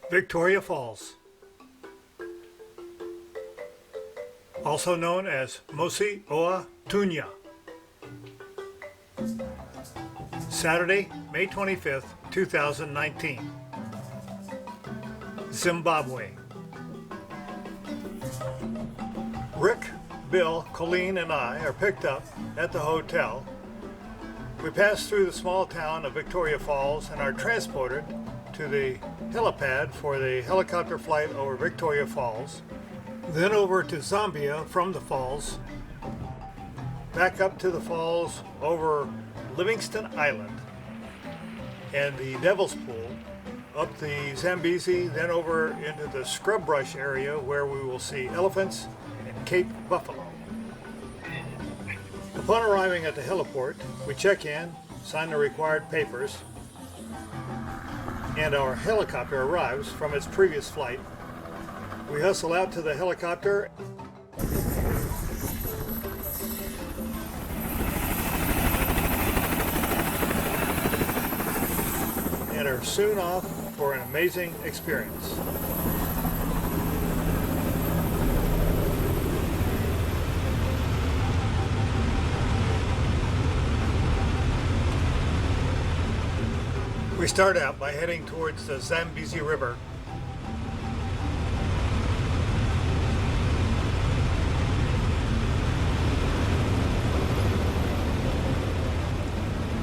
Victoria Falls, also known as Mosi Oa Tunya. Saturday, May 25th, 2019. Zimbabwe. Rick, Bill, Colleen, and I are picked up at the hotel. We pass through the small town of Victoria Falls and are transported to the helipad for the helicopter flight over Victoria Falls, then over to Zambia from the falls, back up to the falls over Livingston Island and the Devil's Pool, up the Zambezi, then over into the scrub brush area where we will see elephants and Cape buffalo. Upon arriving at the heliport, we check in, sign the required papers, and our helicopter arrives from its previous flight. We hustle out to the helicopter and are soon off for an amazing experience. We start out by heading towards the Zambezi River.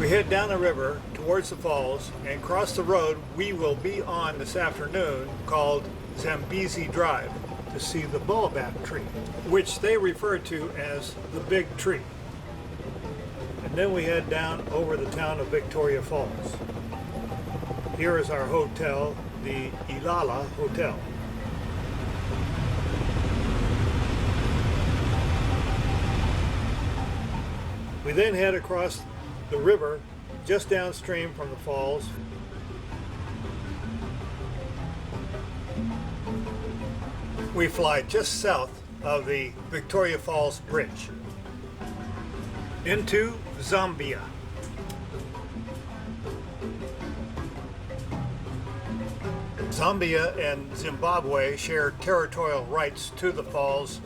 We head down the river towards the falls and cross the road we will be on this afternoon called Zambezi Drive to see the baobab tree, which they refer to as the Big Tree. And then we head down over the town of Victoria Falls. Here is our hotel, the Ilala Hotel. We then head across the river just downstream from the falls. We fly just south of the Victoria Falls Bridge into Zambia. Zambia and Zimbabwe share territorial rights to the falls.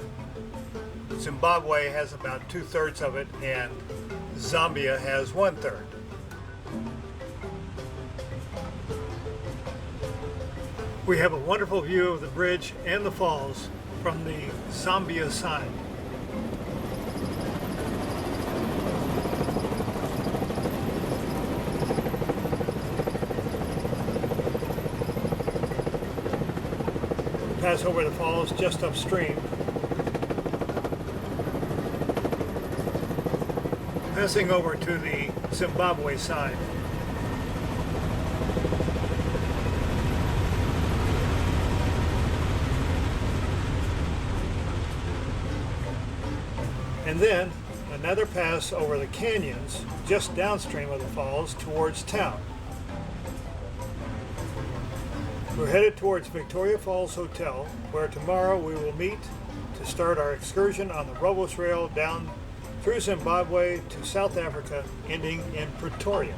Zimbabwe has about 2/3 of it and Zambia has 1/3. We have a wonderful view of the bridge and the falls from the Zambia side. Pass over the falls just upstream. Passing over to the Zimbabwe side. And then another pass over the canyons just downstream of the falls towards town. We're headed towards Victoria Falls Hotel, where tomorrow we will meet to start our excursion on the Robos Rail down through Zimbabwe to South Africa, ending in Pretoria.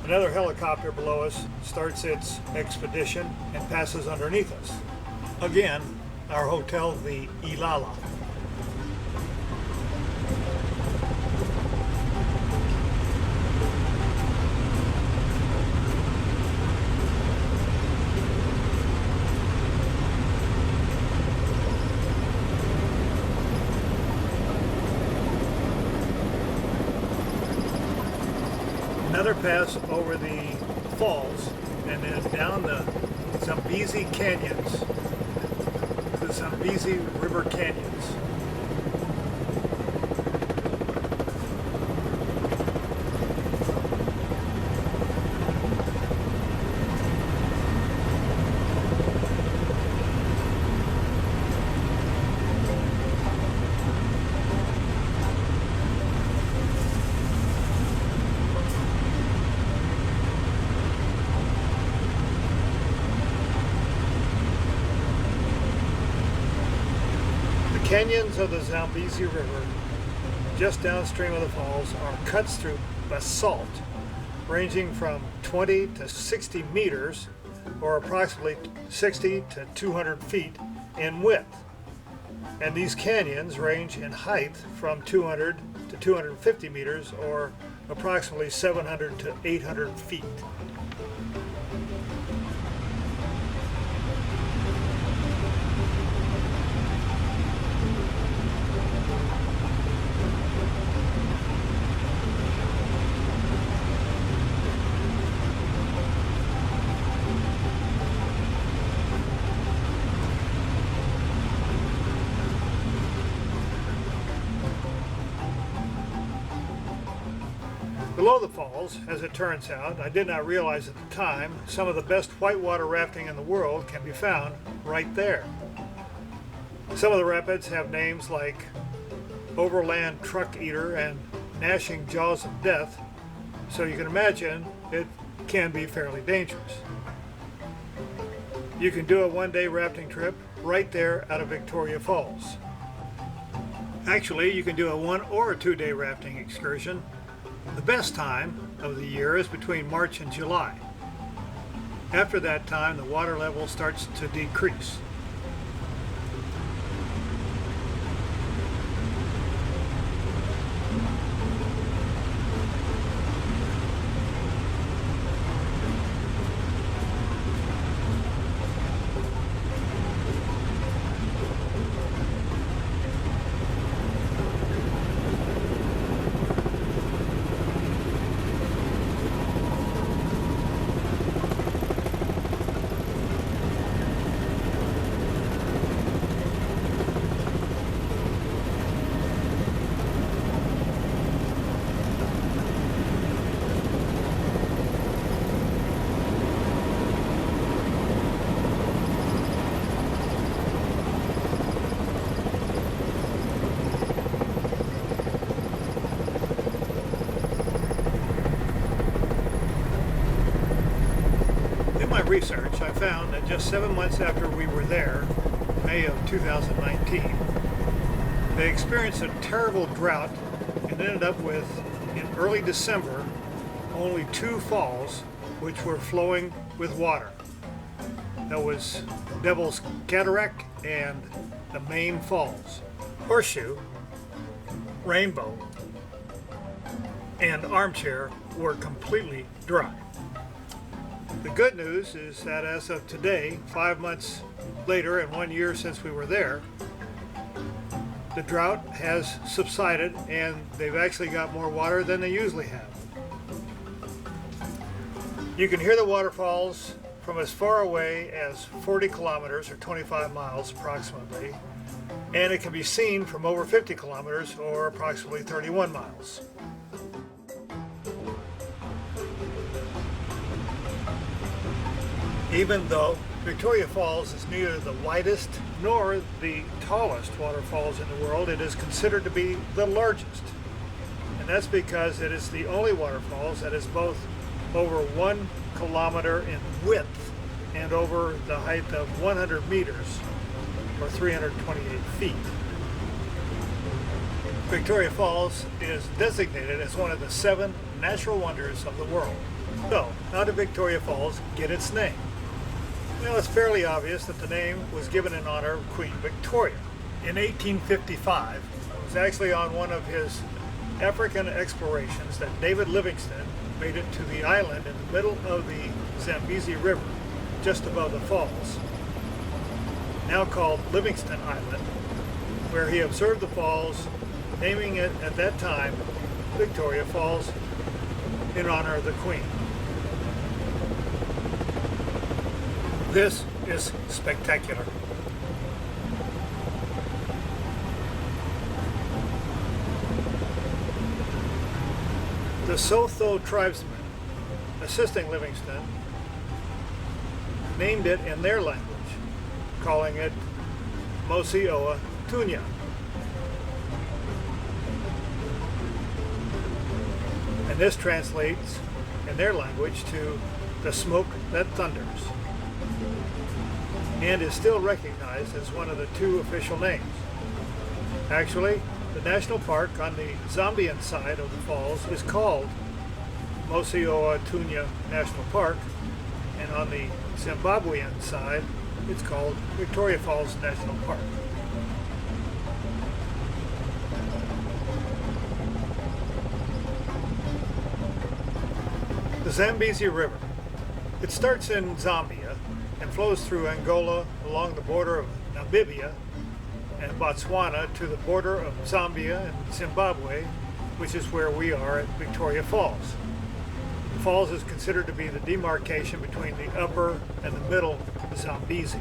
Another helicopter below us starts its expedition and passes underneath us. Again, our hotel, the Ilala. Another pass over the falls and then down the Zambezi Canyons, the Zambezi River Canyons. Canyons of the Zambezi River, just downstream of the falls, are cuts through basalt ranging from 20 to 60 meters or approximately 60 to 200 feet in width. And these canyons range in height from 200 to 250 meters, or approximately 700 to 800 feet. Below the falls, as it turns out, I did not realize at the time, some of the best whitewater rafting in the world can be found right there. Some of the rapids have names like Overland Truck Eater and Gnashing Jaws of Death, so you can imagine it can be fairly dangerous. You can do a one-day rafting trip right there out of Victoria Falls. Actually, you can do a 1 or 2 day rafting excursion. The best time of the year is between March and July. After that time, the water level starts to decrease. Research, I found that just 7 months after we were there, May of 2019, they experienced a terrible drought and ended up with, in early December, only 2 falls which were flowing with water. That was Devil's Cataract and the main falls. Horseshoe, Rainbow, and Armchair were completely dry. The good news is that as of today, 5 months later and 1 year since we were there, the drought has subsided and they've actually got more water than they usually have. You can hear the waterfalls from as far away as 40 kilometers or 25 miles approximately, and it can be seen from over 50 kilometers or approximately 31 miles. Even though Victoria Falls is neither the widest nor the tallest waterfalls in the world, it is considered to be the largest. And that's because it is the only waterfalls that is both over 1 kilometer in width and over the height of 100 meters or 328 feet. Victoria Falls is designated as one of the 7 natural wonders of the world. So, how did Victoria Falls get its name? Well, it's fairly obvious that the name was given in honor of Queen Victoria. In 1855, it was actually on one of his African explorations that David Livingstone made it to the island in the middle of the Zambezi River, just above the falls, now called Livingstone Island, where he observed the falls, naming it at that time Victoria Falls in honor of the Queen. This is spectacular. The Sotho tribesmen assisting Livingstone named it in their language, calling it Mosi Oa Tunya. And this translates in their language to the smoke that thunders, and is still recognized as one of the 2 official names. Actually, the national park on the Zambian side of the falls is called Mosi Oa Tunya National Park, and on the Zimbabwean side, it's called Victoria Falls National Park. The Zambezi River. It starts in Zambia and flows through Angola along the border of Namibia and Botswana to the border of Zambia and Zimbabwe, which is where we are at Victoria Falls. The falls is considered to be the demarcation between the upper and the middle Zambezi.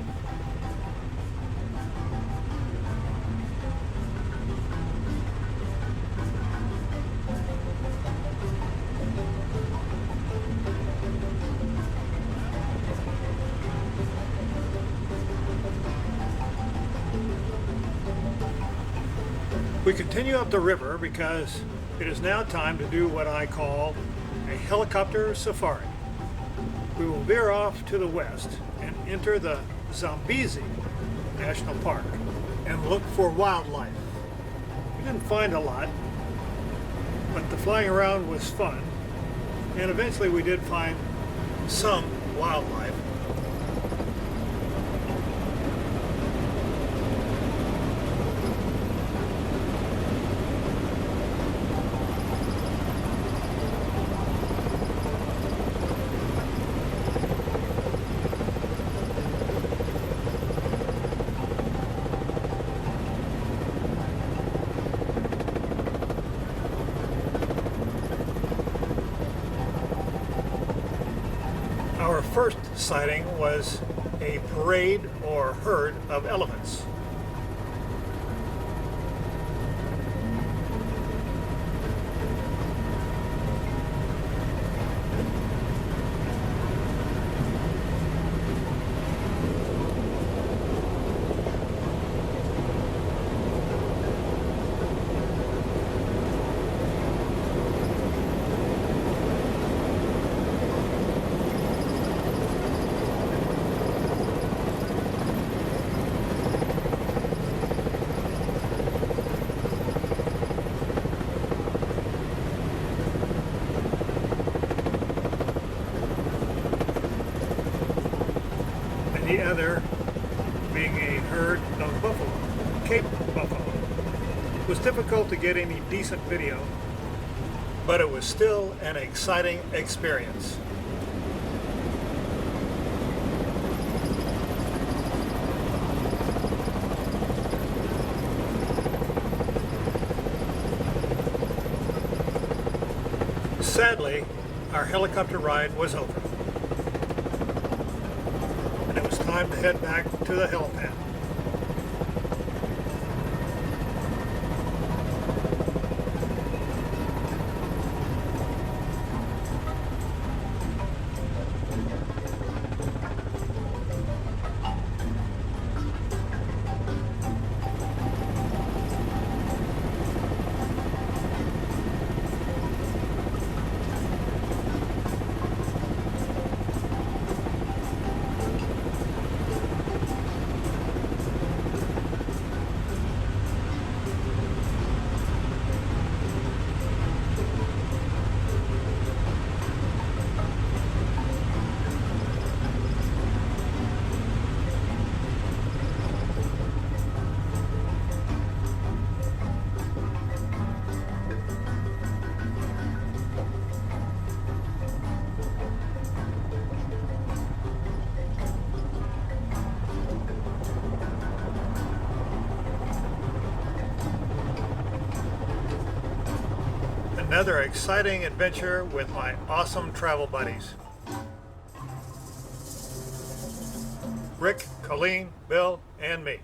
We continue up the river because it is now time to do what I call a helicopter safari. We will veer off to the west and enter the Zambezi National Park and look for wildlife. We didn't find a lot, but the flying around was fun, and eventually we did find some wildlife. Our first sighting was a parade or herd of elephants. The other being a herd of buffalo, Cape buffalo. It was difficult to get any decent video, but it was still an exciting experience. Sadly, our helicopter ride was over. Time to head back to the helipad. Another exciting adventure with my awesome travel buddies. Rick, Colleen, Bill, and me.